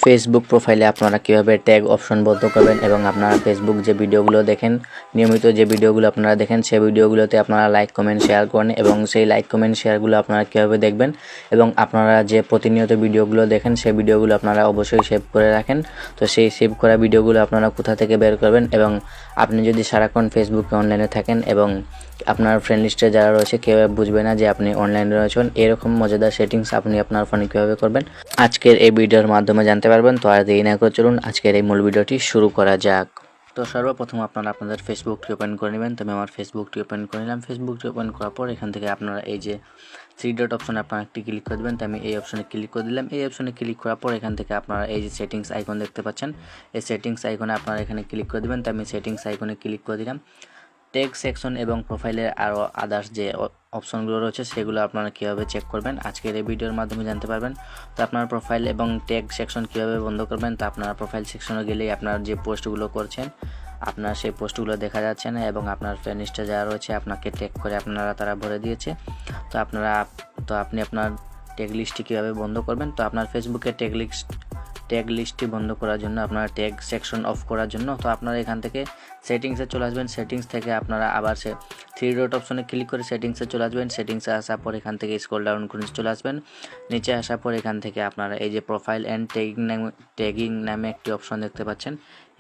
Facebook প্রোফাইলে আপনারা কীভাবে ট্যাগ অপশন বন্ধ করবেন এবং আপনারা ফেসবুক যে ভিডিওগুলো দেখেন, নিয়মিত যে ভিডিওগুলো আপনারা দেখেন সেই ভিডিওগুলোতে আপনারা লাইক কমেন্ট শেয়ার করেন এবং সেই লাইক কমেন্ট শেয়ারগুলো আপনারা কীভাবে দেখবেন এবং আপনারা যে প্রতিনিয়ত ভিডিওগুলো দেখেন সেই ভিডিওগুলো আপনারা অবশ্যই সেভ করে রাখেন। তো সেই সেভ করা ভিডিওগুলো আপনারা কোথা থেকে বের করবেন এবং আপনি যদি সারাক্ষণ ফেসবুকে অনলাইনে থাকেন এবং আপনার ফ্রেন্ড লিস্টে যারা রয়েছে কেউ বুঝবে না যে আপনি অনলাইনে রয়েছেন, এরকম মজাদার সেটিংস আপনি আপনার ফোনে কীভাবে করবেন আজকের এই ভিডিওর মাধ্যমে জানতে পারবেন। তো আর দেরি না করে চলুন আজকের এই মূল ভিডিওটি শুরু করা যাক। তো সর্বপ্রথম আপনারা আপনাদের ফেসবুকটি ওপেন করে নেবেন। তো আমি আমার ফেসবুকটি ওপেন করে নিলাম। ফেসবুকটি ওপেন করার পর এখান থেকে আপনারা এই যে থ্রি ডট অপশনে আপনারা একটি ক্লিক করে দেবেন। তো আমি এই অপশনে ক্লিক করে দিলাম। এই অপশনে ক্লিক করার পর এখান থেকে আপনারা এই যে সেটিংস আইকন দেখতে পাচ্ছেন, এই সেটিংস আইকনে আপনারা এখানে ক্লিক করে দেবেন। তো আমি সেটিংস আইকনে ক্লিক করে দিলাম। ট্যাগ সেকশন এবং প্রোফাইলের আরও আদার্স যে অপশনগুলো রয়েছে সেগুলো আপনারা কীভাবে চেক করবেন আজকের এই ভিডিওর মাধ্যমে জানতে পারবেন। তো আপনার প্রোফাইল এবং ট্যাগ সেকশন কীভাবে বন্ধ করবেন, তো আপনার প্রোফাইল সেকশনে গেলেই আপনার যে পোস্টগুলো করছেন আপনার সেই পোস্টগুলো দেখা যাচ্ছে না এবং আপনার ফ্রেন্ড লিস্টে যারা রয়েছে আপনাকে ট্যাগ করে তারা ভরে দিয়েছে। তো আপনি আপনার ট্যাগ লিস্টটি কীভাবে বন্ধ করবেন, তো আপনার ফেসবুকে ট্যাগ লিস্টটি বন্ধ করার জন্য, আপনার ট্যাগ সেকশন অফ করার জন্য তো আপনারা এখান থেকে সেটিংসে চলে আসবেন। সেটিংস থেকে আপনারা আবার থ্রি ডট অপশনে ক্লিক করে সেটিংসে চলে আসবেন। সেটিংসে আসার পর এখান থেকে স্ক্রল ডাউন করে চলে আসবেন। নিচে আসার পর এখান থেকে আপনারা এই যে প্রোফাইল অ্যান্ড ট্যাগিং নামে একটি অপশন দেখতে পাচ্ছেন,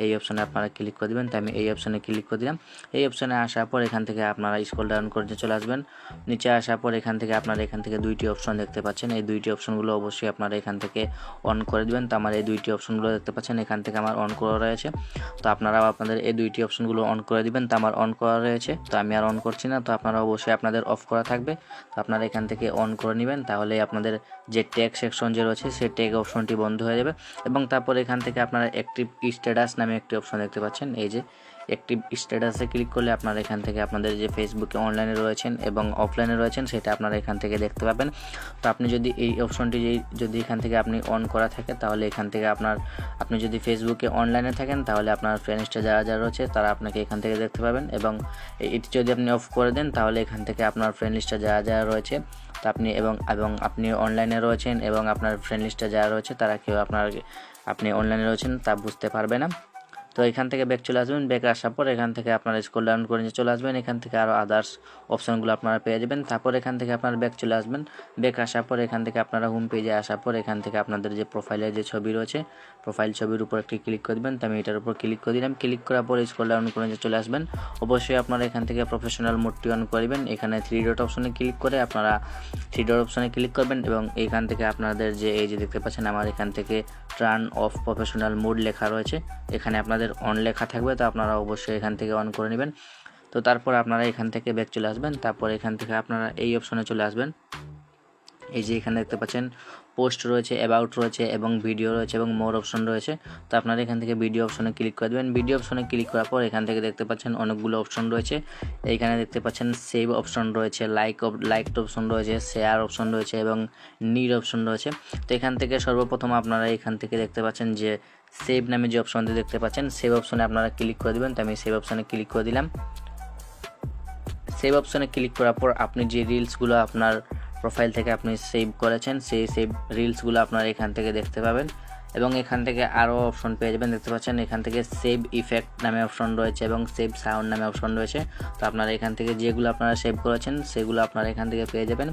এই অপশনে আপনারা ক্লিক করে দেবেন। তো আমি এই অপশনে ক্লিক করে দিলাম। এই অপশনে আসার পর এখান থেকে আপনারা স্ক্রল ডাউন করে চলে আসবেন। নিচে আসার পর এখান থেকে দুইটি অপশন দেখতে পাচ্ছেন, এই দুইটি অপশনগুলো অবশ্যই আপনারা এখান থেকে অন করে দেবেন। তো আমার এই দুইটি অপশনগুলো দেখতে পাচ্ছেন এখান থেকে আমার অন করা রয়েছে। তো আপনারাও আপনাদের এই দুইটি অপশনগুলো অন করে দিবেন। তো আমার অন করা রয়েছে, তো আমি আর অন করছি না। তো আপনারা অবশ্যই আপনাদের অফ করা থাকবে, তো আপনারা এখান থেকে অন করে নেবেন। তাহলে আপনাদের যে ট্যাগ সেকশন যে রয়েছে সেই ট্যাগ অপশনটি বন্ধ হয়ে যাবে। এবং তারপর এখান থেকে আপনারা অ্যাক্টিভ স্ট্যাটাস নামে একটি অপশন দেখতে পাচ্ছেন, এই যে অ্যাক্টিভ স্ট্যাটাসে ক্লিক করলে আপনারা এখান থেকে আপনাদের যে ফেসবুকে অনলাইনে রয়েছেন এবং অফলাইনে রয়েছেন সেটা আপনারা এখান থেকে দেখতে পাবেন। তো আপনি যদি এই অপশনটি যদি এখান থেকে আপনি অন করা থাকে তাহলে এখান থেকে আপনি যদি ফেসবুকে অনলাইনে থাকেন তাহলে আপনার ফ্রেন্ডসটা যারা রয়েছে তারা আপনাকে এখান থেকে দেখতে পাবেন। এবং এটি যদি আপনি অফ করে দেন তাহলে এখান থেকে আপনার ফ্রেন্ড লিস্টে যারা রয়েছে তা আপনি অনলাইনে রয়েছেন এবং আপনার ফ্রেন্ড লিস্টে যারা রয়েছে তারা কেউ আপনি অনলাইনে রয়েছেন তা বুঝতে পারবে না। তো এখান থেকে ব্যাক চলে আসবেন। ব্যাক আসার পর এখান থেকে আপনারা স্ক্রল ডাউন করে চলে আসবেন। এখান থেকে আরও আদার্স অপশনগুলো আপনারা পেয়ে যাবেন। তারপর এখান থেকে আপনারা ব্যাক চলে আসবেন। ব্যাক আসার পর এখান থেকে আপনারা হোম পেজে আসার পর এখান থেকে আপনাদের যে প্রোফাইলের যে ছবি রয়েছে প্রোফাইল ছবির উপর একটি ক্লিক করে দেবেন। তো আমি এটার উপর ক্লিক করে দিলাম। ক্লিক করার পর স্ক্রল ডাউন করে চলে আসবেন। অবশ্যই আপনারা এখান থেকে প্রফেশনাল মোডটি অন করবেন। এখানে থ্রি ডট অপশনে ক্লিক করে আপনারা থ্রি ডট অপশনে ক্লিক করবেন এবং এইখান থেকে আপনাদের যে এই যে দেখতে পাচ্ছেন আমার এখান থেকে টার্ন অফ প্রফেশনাল মোড লেখা রয়েছে, এখানে আপনাদের অন লেখা থাকবে, তো আপনারা অবশ্যই এখান থেকে অন করে নেবেন। তো তারপর আপনারা এখান থেকে ব্যাক চলে আসবেন। তারপর এখান থেকে আপনারা এই অপশনে চলে আসবেন। এই যে এখানে দেখতে পাচ্ছেন পোস্ট রয়েছে, অ্যাবাউট রয়েছে এবং ভিডিও রয়েছে এবং মোর অপশন রয়েছে। তো আপনারা এখান থেকে ভিডিও অপশনে ক্লিক করে দেবেন। ভিডিও অপশনে ক্লিক করার পর এখান থেকে দেখতে পাচ্ছেন অনেকগুলো অপশন রয়েছে। এইখানে দেখতে পাচ্ছেন সেভ অপশন রয়েছে, লাইক অপশন রয়েছে, শেয়ার অপশন রয়েছে এবং নিড অপশন রয়েছে। তো এখান থেকে সর্বপ্রথম আপনারা এখান থেকে দেখতে পাচ্ছেন যে সেভ নামে যে অপশনটি দেখতে পাচ্ছেন সেভ অপশনে আপনারা ক্লিক করে দেবেন। তো আমি সেভ অপশনে ক্লিক করে দিলাম। সেভ অপশনে ক্লিক করার পর আপনি যে রিলসগুলো আপনার প্রোফাইল থেকে আপনি সেভ করেছেন সেই সেভ রিলসগুলো আপনারা এখান থেকে দেখতে পাবেন এবং এখান থেকে আরও অপশন পেয়ে যাবেন। দেখতে পাচ্ছেন এখান থেকে সেভ ইফেক্ট নামে অপশন রয়েছে এবং সেভ সাউন্ড নামে অপশন রয়েছে। তো আপনারা এখান থেকে যেগুলো আপনারা সেভ করেছেন সেগুলো আপনারা এখান থেকে পেয়ে যাবেন।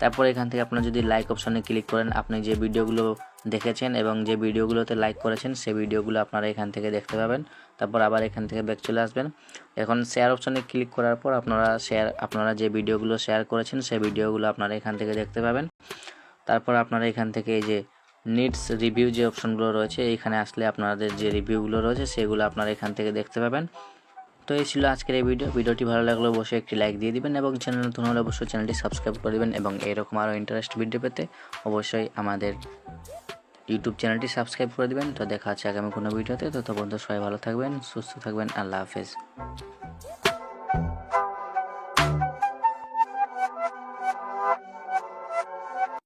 তারপর এখান থেকে আপনারা যদি লাইক অপশনে ক্লিক করেন আপনি যে ভিডিওগুলো দেখেছেন এবং যে ভিডিওগুলোতে লাইক করেছেন সেই ভিডিওগুলো আপনারা এখান থেকে দেখতে পাবেন। তারপর আবার এখান থেকে ব্যাক চলে আসবেন। এখন শেয়ার অপশনে ক্লিক করার পর আপনারা যে ভিডিওগুলো শেয়ার করেছেন সেই ভিডিওগুলো আপনারা এখান থেকে দেখতে পাবেন। তারপর আপনারা এখান থেকে এই যে নিডস রিভিউ যে অপশনগুলো রয়েছে এখানে আসলে আপনাদের যে রিভিউগুলো রয়েছে সেগুলো আপনারা এখান থেকে দেখতে পাবেন। তো এই ছিল আজকের এই ভিডিওটি ভালো লাগলে অবশ্যই একটি লাইক দিয়ে দিবেন এবং চ্যানেল নতুন হলে অবশ্যই চ্যানেলটি সাবস্ক্রাইব করে দেবেন এবং এরকম আরও ইন্টারেস্ট ভিডিও পেতে অবশ্যই আমাদের ইউটিউব চ্যানেলটি সাবস্ক্রাইব করে দিবেন। তো দেখা হচ্ছে আগামী কোনো ভিডিওতে। ততক্ষণ সবাই ভালো থাকবেন, সুস্থ থাকবেন। আল্লাহ হাফেজ।